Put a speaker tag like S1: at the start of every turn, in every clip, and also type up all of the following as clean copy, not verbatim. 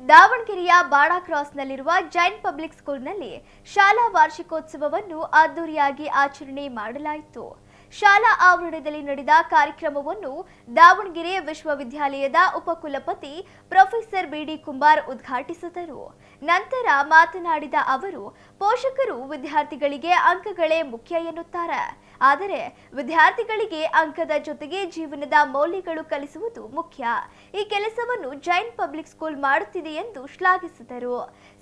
S1: ದಾವಣಗೆರೆಯ ಬಾಡಾ ಕ್ರಾಸ್ನಲ್ಲಿರುವ ಜೈನ್ ಪಬ್ಲಿಕ್ ಸ್ಕೂಲ್ನಲ್ಲಿ ಶಾಲಾ ವಾರ್ಷಿಕೋತ್ಸವವನ್ನು ಅದ್ದೂರಿಯಾಗಿ ಆಚರಣೆ ಮಾಡಲಾಯಿತು. ಶಾಲಾ ಆವರಣದಲ್ಲಿ ನಡೆದ ಕಾರ್ಯಕ್ರಮವನ್ನು ದಾವಣಗೆರೆ ವಿಶ್ವವಿದ್ಯಾಲಯದ ಉಪಕುಲಪತಿ ಪ್ರೊಫೆಸರ್ ಬಿಡಿ ಕುಂಬಾರ್ ಉದ್ಘಾಟಿಸಿದರು. ನಂತರ ಮಾತನಾಡಿದ ಅವರು, ಪೋಷಕರು ವಿದ್ಯಾರ್ಥಿಗಳಿಗೆ ಅಂಕಗಳೇ ಮುಖ್ಯ ಎನ್ನುತ್ತಾರೆ. ಆದರೆ ವಿದ್ಯಾರ್ಥಿಗಳಿಗೆ ಅಂಕದ ಜೊತೆಗೆ ಜೀವನದ ಮೌಲ್ಯಗಳು ಕಲಿಸುವುದು ಮುಖ್ಯ. ಈ ಕೆಲಸವನ್ನು ಜೈನ್ ಪಬ್ಲಿಕ್ ಸ್ಕೂಲ್ ಮಾಡುತ್ತಿದೆ ಎಂದು ಶ್ಲಾಘಿಸಿದರು.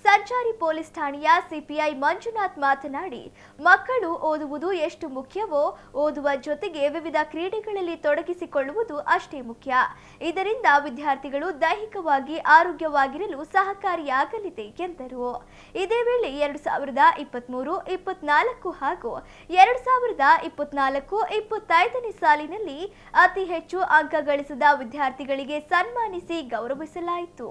S1: ಸಂಚಾರಿ ಪೊಲೀಸ್ ಠಾಣೆಯ ಸಿಪಿಐ ಮಂಜುನಾಥ್ ಮಾತನಾಡಿ, ಮಕ್ಕಳು ಓದುವುದು ಎಷ್ಟು ಮುಖ್ಯವೋ ಓದುವ ಜೊತೆಗೆ ವಿವಿಧ ಕ್ರೀಡೆಗಳಲ್ಲಿ ತೊಡಗಿಸಿಕೊಳ್ಳುವುದು ಅಷ್ಟೇ ಮುಖ್ಯ. ಇದರಿಂದ ವಿದ್ಯಾರ್ಥಿಗಳು ದೈಹಿಕವಾಗಿ ಆರೋಗ್ಯವಾಗಿರಲು ಸಹಕಾರಿಯಾಗಲಿದೆ ಎಂದರು. ಇದೇ ವೇಳೆ 2023-24 ಹಾಗೂ 2024-25ನೇ ಸಾಲಿನಲ್ಲಿ ಅತಿ ಹೆಚ್ಚು ಅಂಕ ಗಳಿಸಿದ ವಿದ್ಯಾರ್ಥಿಗಳಿಗೆ ಸನ್ಮಾನಿಸಿ ಗೌರವಿಸಲಾಯಿತು.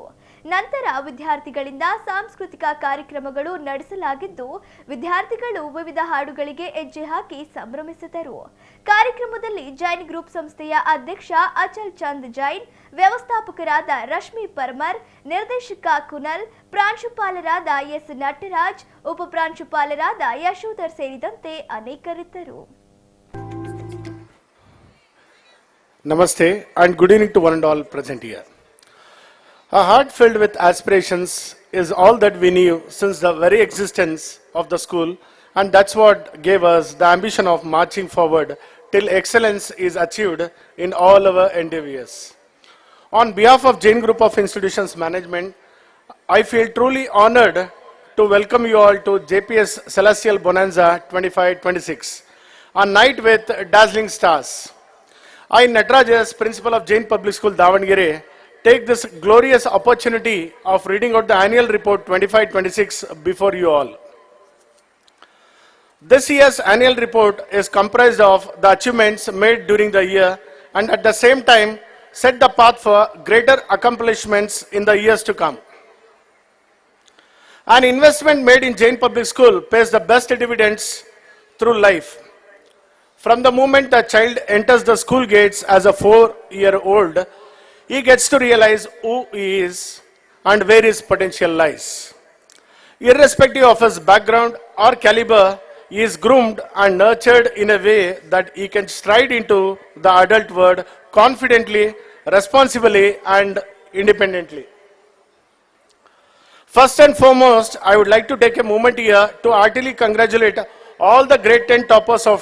S1: ನಂತರ ವಿದ್ಯಾರ್ಥಿಗಳಿಂದ ಸಾಂಸ್ಕೃತಿಕ ಕಾರ್ಯಕ್ರಮಗಳು ನಡೆಸಲಾಗಿದ್ದು, ವಿದ್ಯಾರ್ಥಿಗಳು ವಿವಿಧ ಹಾಡುಗಳಿಗೆ ಹೆಜ್ಜೆ ಹಾಕಿ ಸಂಭ್ರಮಿಸಿದರು. ಕಾರ್ಯಕ್ರಮದಲ್ಲಿ ಜೈನ್ ಗ್ರೂಪ್ ಸಂಸ್ಥೆಯ ಅಧ್ಯಕ್ಷ ಅಚಲ್ ಚಂದ್ ಜೈನ್, ವ್ಯವಸ್ಥಾಪಕರಾದ ರಶ್ಮಿ ಪರ್ಮರ್, ನಿರ್ದೇಶಕ ಕುನಲ್, ಪ್ರಾಂಶುಪಾಲರಾದ ಎಸ್ ನಟರಾಜ್, ಉಪ ಪ್ರಾಂಶುಪಾಲರಾದ ಯಶೋಧರ್ ಸೇರಿದಂತೆ ಅನೇಕರಿದ್ದರು.
S2: Namaste and good evening to one and all present here. A heart filled with aspirations is all that we knew since the very existence of the school, and that's what gave us the ambition of marching forward till excellence is achieved in all our endeavors. On behalf of Jain Group of Institutions Management, I feel truly honored to welcome you all to JPS Celestial Bonanza 25-26, a night with dazzling stars. I, Natarajas, Principal of Jain Public School, Davangere, take this glorious opportunity of reading out the annual report 25-26 before you all. This year's annual report is comprised of the achievements made during the year and at the same time set the path for greater accomplishments in the years to come. An investment made in Jain Public School pays the best dividends through life. From the moment a child enters the school gates as a 4-year-old, he gets to realize who he is and where his potential lies. Irrespective of his background or caliber, he is groomed and nurtured in a way that he can stride into the adult world confidently, responsibly, and independently. First and foremost, I would like to take a moment here to heartily congratulate all the grade 10 toppers of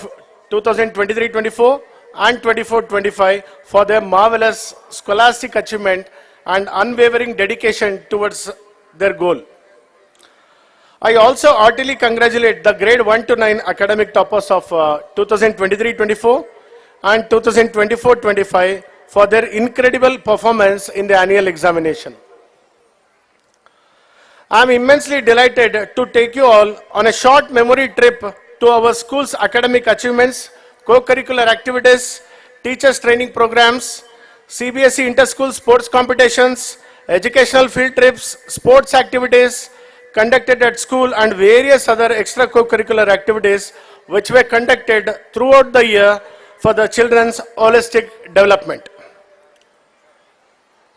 S2: 2023-24 and 24-25 for their marvelous scholastic achievement and unwavering dedication towards their goal. I also heartily congratulate the grade 1 to 9 academic toppers of 2023-24 and 2024-25 for their incredible performance in the annual examination. I am immensely delighted to take you all on a short memory trip to our school's academic achievements, co-curricular activities, teachers training programs, CBSE inter-school sports competitions, educational field trips, sports activities conducted at school and various other extra co-curricular activities which were conducted throughout the year for the children's holistic development.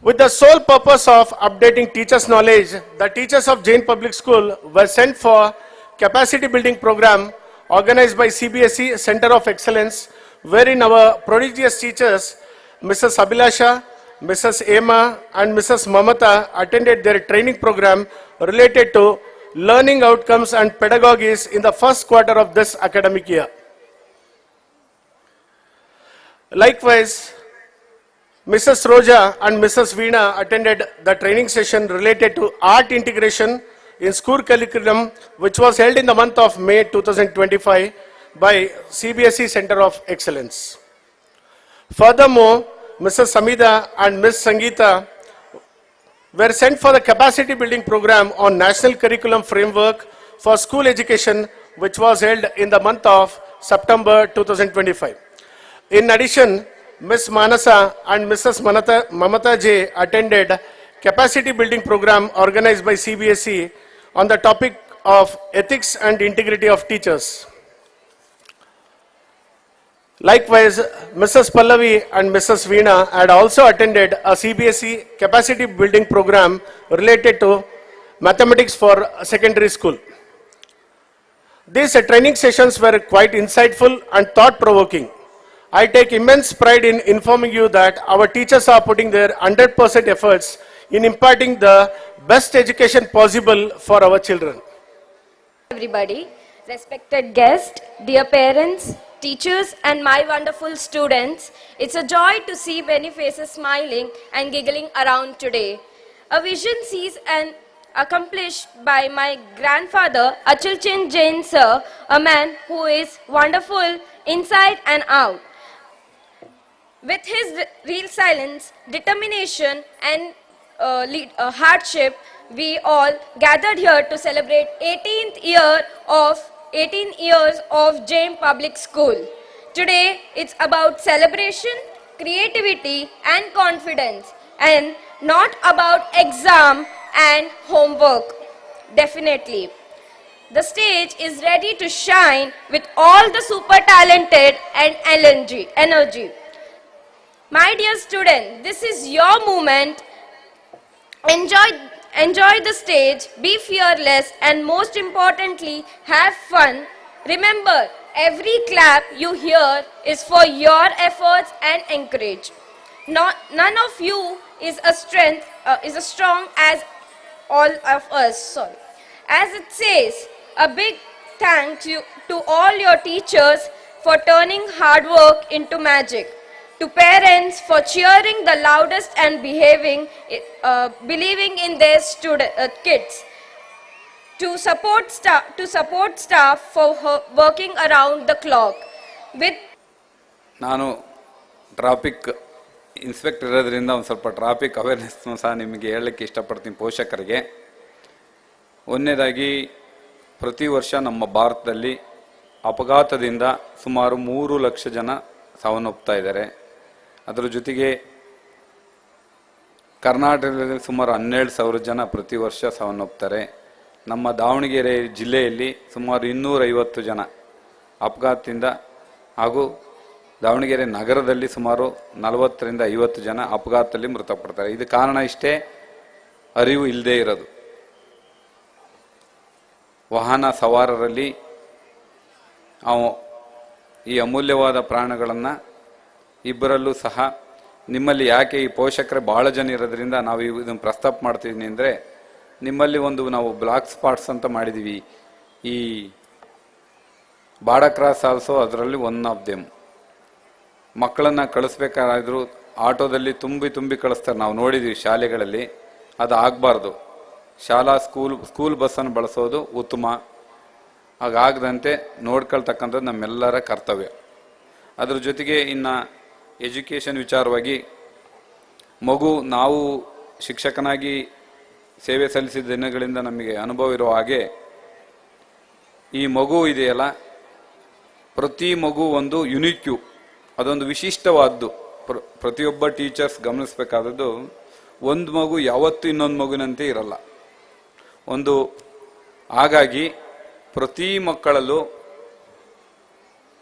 S2: With the sole purpose of updating teachers' knowledge, the teachers of Jain Public School were sent for capacity building program organized by CBSE Center of Excellence, wherein our prodigious teachers, Mrs. Abhilasha, Mrs. Emma, and Mrs. Mamata attended their training program related to learning outcomes and pedagogies in the first quarter of this academic year. Likewise, Mrs. Roja and Mrs. Veena attended the training session related to art integration in school curriculum, which was held in the month of May 2025 by CBSE Center of Excellence. Furthermore, Mrs. Samida and Ms. Sangeeta were sent for the capacity building program on National Curriculum Framework for School Education, which was held in the month of September 2025. In addition, Ms. Manasa and Mrs. Mamata J attended capacity building program organized by CBSE on the topic of ethics and integrity of teachers. Likewise, Mrs. Pallavi and Mrs. Veena had also attended a CBSE capacity building program related to mathematics for secondary school. These training sessions were quite insightful and thought-provoking. I take immense pride in informing you that our teachers are putting their 100% efforts in imparting the best education possible for our children.
S3: Everybody, respected guests, dear parents, teachers and my wonderful students, it's a joy to see many faces smiling and giggling around today. A vision sees and accomplished by my grandfather Achulchan Jain sir, a man who is wonderful inside and out. With his real silence, determination and hardship, we all gathered here to celebrate 18 years of Jain Public School. Today, it's about celebration, creativity and confidence, and not about exam and homework. Definitely. The stage is ready to shine with all the super talented and energy. My dear student, this is your moment. Enjoy the stage, be fearless, and most importantly, have fun. Remember, every clap you hear is for your efforts and encourage. None of you is as strong as all of us. Sorry. As it says, a big thank you to all your teachers for turning hard work into magic. To parents for cheering the loudest and believing in their kids. To support staff for working around the clock. With
S4: ನಾನು traffic inspector ಇರೋದ್ರಿಂದ ಒಂದು ಸ್ವಲ್ಪ traffic ಅವೇರ್ನೆಸ್ನು ಸಹ ನಿಮಗೆ ಹೇಳಲಿಕ್ಕೆ ಇಷ್ಟಪಡ್ತೀನಿ ಪೋಷಕರಿಗೆ. ಒಂದನೇದಾಗಿ ಪ್ರತಿ ವರ್ಷ ನಮ್ಮ ಭಾರತದಲ್ಲಿ ಅಪಘಾತದಿಂದ ಸುಮಾರು 3 ಲಕ್ಷ ಜನ ಸಾವನ್ನಪ್ಪುತ್ತಾ ಇದ್ದಾರೆ. ಅದರ ಜೊತೆಗೆ ಕರ್ನಾಟಕದಲ್ಲಿ ಸುಮಾರು 12,000 ಜನ ಪ್ರತಿ ವರ್ಷ ಸಾವನ್ನಪ್ಪುತ್ತಾರೆ. ನಮ್ಮ ದಾವಣಗೆರೆ ಜಿಲ್ಲೆಯಲ್ಲಿ ಸುಮಾರು 250 ಜನ ಅಪಘಾತದಿಂದ ಹಾಗೂ ದಾವಣಗೆರೆ ನಗರದಲ್ಲಿ ಸುಮಾರು 40ರಿಂದ 50 ಜನ ಅಪಘಾತದಲ್ಲಿ ಮೃತಪಡ್ತಾರೆ. ಇದು ಕಾರಣ ಇಷ್ಟೇ, ಅರಿವು ಇಲ್ಲದೆ ಇರೋದು. ವಾಹನ ಸವಾರರಲ್ಲಿ ಈ ಅಮೂಲ್ಯವಾದ ಪ್ರಾಣಗಳನ್ನು ಇಬ್ಬರಲ್ಲೂ ಸಹ ನಿಮ್ಮಲ್ಲಿ ಯಾಕೆ ಈ ಪೋಷಕರೇ ಭಾಳ ಜನ ಇರೋದ್ರಿಂದ ನಾವು ಇದನ್ನು ಪ್ರಸ್ತಾಪ ಮಾಡ್ತಿದ್ದೀನಿ ಅಂದರೆ, ನಿಮ್ಮಲ್ಲಿ ನಾವು ಬ್ಲಾಕ್ ಸ್ಪಾಟ್ಸ್ ಅಂತ ಮಾಡಿದ್ದೀವಿ. ಈ ಬಾಡ ಕ್ರಾಸ್ ಆಲ್ಸೋ ಅದರಲ್ಲಿ ಒನ್ ಆಫ್ ದೆಮ್. ಮಕ್ಕಳನ್ನು ಕಳಿಸ್ಬೇಕಾದ್ರೂ ಆಟೋದಲ್ಲಿ ತುಂಬಿ ಕಳಿಸ್ತಾರೆ, ನಾವು ನೋಡಿದ್ದೀವಿ ಶಾಲೆಗಳಲ್ಲಿ. ಅದು ಆಗಬಾರ್ದು. ಶಾಲಾ ಸ್ಕೂಲ್ ಬಸ್ಸನ್ನು ಬಳಸೋದು ಉತ್ತಮ. ಹಾಗಾಗದಂತೆ ನೋಡ್ಕೊಳ್ತಕ್ಕಂಥದ್ದು ನಮ್ಮೆಲ್ಲರ ಕರ್ತವ್ಯ. ಅದ್ರ ಜೊತೆಗೆ ಇನ್ನು ಎಜುಕೇಷನ್ ವಿಚಾರವಾಗಿ ನಾವು ಶಿಕ್ಷಕನಾಗಿ ಸೇವೆ ಸಲ್ಲಿಸಿದ ದಿನಗಳಿಂದ ನಮಗೆ ಅನುಭವ ಇರೋ ಹಾಗೆ ಈ ಮಗು ಇದೆಯಲ್ಲ, ಪ್ರತಿ ಮಗು ಒಂದು ಯುನಿಕ್ಯು, ಅದೊಂದು ವಿಶಿಷ್ಟವಾದ್ದು. ಪ್ರತಿಯೊಬ್ಬ ಟೀಚರ್ಸ್ ಗಮನಿಸಬೇಕಾದದ್ದು, ಒಂದು ಮಗು ಯಾವತ್ತೂ ಇನ್ನೊಂದು ಮಗುವಿನಂತೆ ಇರಲ್ಲ. ಹಾಗಾಗಿ ಪ್ರತಿ ಮಕ್ಕಳಲ್ಲೂ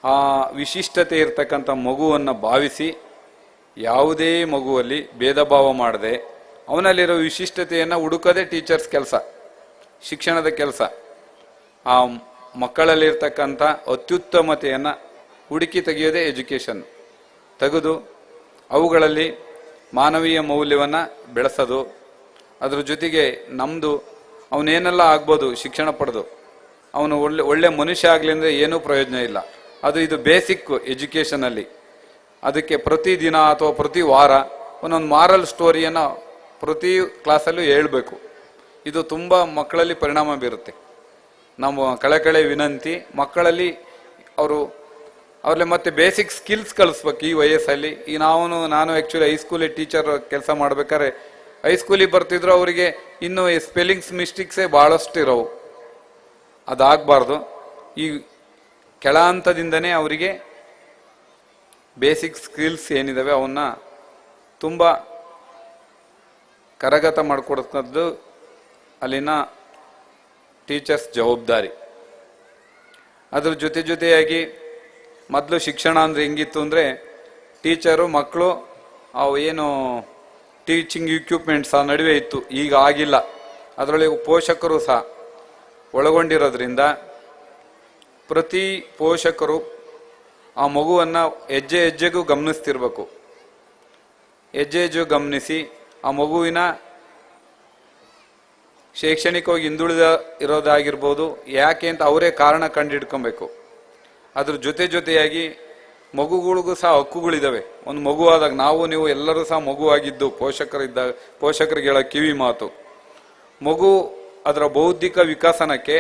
S4: ಆ ವಿಶಿಷ್ಟತೆ ಇರ್ತಕ್ಕಂಥ ಮಗುವನ್ನು ಭಾವಿಸಿ ಯಾವುದೇ ಮಗುವಲ್ಲಿ ಭೇದ ಭಾವ ಮಾಡದೆ ಅವನಲ್ಲಿರೋ ವಿಶಿಷ್ಟತೆಯನ್ನು ಹುಡುಕೋದೇ ಟೀಚರ್ಸ್ ಕೆಲಸ, ಶಿಕ್ಷಣದ ಕೆಲಸ. ಆ ಮಕ್ಕಳಲ್ಲಿರ್ತಕ್ಕಂಥ ಅತ್ಯುತ್ತಮತೆಯನ್ನು ಹುಡುಕಿ ತೆಗೆಯೋದೇ ಎಜುಕೇಷನ್. ತೆಗೆದು ಅವುಗಳಲ್ಲಿ ಮಾನವೀಯ ಮೌಲ್ಯವನ್ನು ಬೆಳೆಸೋದು. ಅದ್ರ ಜೊತೆಗೆ ನಮ್ಮದು ಅವನೇನೆಲ್ಲ ಆಗ್ಬೋದು ಶಿಕ್ಷಣ ಪಡೆದು, ಅವನು ಒಳ್ಳೆ ಮನುಷ್ಯ ಆಗಲಿ ಅಂದರೆ ಏನೂ ಪ್ರಯೋಜನ ಇಲ್ಲ. ಇದು ಬೇಸಿಕ್ ಎಜುಕೇಷನಲ್ಲಿ. ಅದಕ್ಕೆ ಪ್ರತಿದಿನ ಅಥವಾ ಪ್ರತಿ ವಾರ ಒಂದೊಂದು ಮಾರಲ್ ಸ್ಟೋರಿಯನ್ನು ಪ್ರತಿ ಕ್ಲಾಸಲ್ಲೂ ಹೇಳಬೇಕು. ಇದು ತುಂಬ ಮಕ್ಕಳಲ್ಲಿ ಪರಿಣಾಮ ಬೀರುತ್ತೆ. ನಮ್ಮ ಕಳೆ ವಿನಂತಿ, ಮಕ್ಕಳಲ್ಲಿ ಅವ್ರಲ್ಲಿ ಮತ್ತೆ ಬೇಸಿಕ್ ಸ್ಕಿಲ್ಸ್ ಕಲಿಸ್ಬೇಕು ಈ ವಯಸ್ಸಲ್ಲಿ. ನಾನು ಆ್ಯಕ್ಚುಲಿ ಹೈಸ್ಕೂಲಿ ಟೀಚರ್ ಕೆಲಸ ಮಾಡ್ಬೇಕಾದ್ರೆ ಹೈಸ್ಕೂಲಿಗೆ ಬರ್ತಿದ್ರು, ಅವರಿಗೆ ಇನ್ನೂ ಸ್ಪೆಲ್ಲಿಂಗ್ಸ್ ಮಿಸ್ಟೇಕ್ಸೇ ಭಾಳಷ್ಟು ಇರೋವು. ಅದಾಗಬಾರ್ದು. ಈ ಕೆಳ ಹಂತದಿಂದನೇ ಅವರಿಗೆ ಬೇಸಿಕ್ ಸ್ಕಿಲ್ಸ್ ಏನಿದಾವೆ ಅವನ್ನ ತುಂಬ ಕರಗತ ಮಾಡಿಕೊಡ್ತದ್ದು ಅಲ್ಲಿನ ಟೀಚರ್ಸ್ ಜವಾಬ್ದಾರಿ. ಅದ್ರ ಜೊತೆಯಾಗಿ ಮೊದಲು ಶಿಕ್ಷಣ ಅಂದರೆ ಹೆಂಗಿತ್ತು ಅಂದರೆ ಟೀಚರು ಮಕ್ಕಳು ಅವು ಏನು ಟೀಚಿಂಗ್ ಇಕ್ವಿಪ್ಮೆಂಟ್ಸ್ ಆ ನಡುವೆ ಇತ್ತು. ಈಗ ಆಗಿಲ್ಲ. ಅದರೊಳಗೆ ಪೋಷಕರು ಸಹ ಒಳಗೊಂಡಿರೋದ್ರಿಂದ ಪ್ರತಿ ಪೋಷಕರು ಆ ಮಗುವನ್ನು ಹೆಜ್ಜೆ ಹೆಜ್ಜೆಗೂ ಗಮನಿಸ್ತಿರ್ಬೇಕು. ಹೆಜ್ಜೆ ಹೆಜ್ಜೆಗೂ ಗಮನಿಸಿ ಆ ಮಗುವಿನ ಶೈಕ್ಷಣಿಕವಾಗಿ ಹಿಂದುಳಿದ ಇರೋದಾಗಿರ್ಬೋದು ಯಾಕೆ ಅಂತ ಅವರೇ ಕಾರಣ ಕಂಡುಹಿಡ್ಕೊಬೇಕು. ಅದ್ರ ಜೊತೆಯಾಗಿ ಮಗುಗಳಿಗೂ ಸಹ ಹಕ್ಕುಗಳಿದ್ದಾವೆ. ಒಂದು ಮಗು ಆದಾಗ ನಾವು ನೀವು ಎಲ್ಲರೂ ಸಹ ಮಗುವಾಗಿದ್ದು ಪೋಷಕರಿಗೆ ಹೇಳೋ ಕಿವಿ ಮಾತು, ಮಗು ಅದರ ಬೌದ್ಧಿಕ ವಿಕಸನಕ್ಕೆ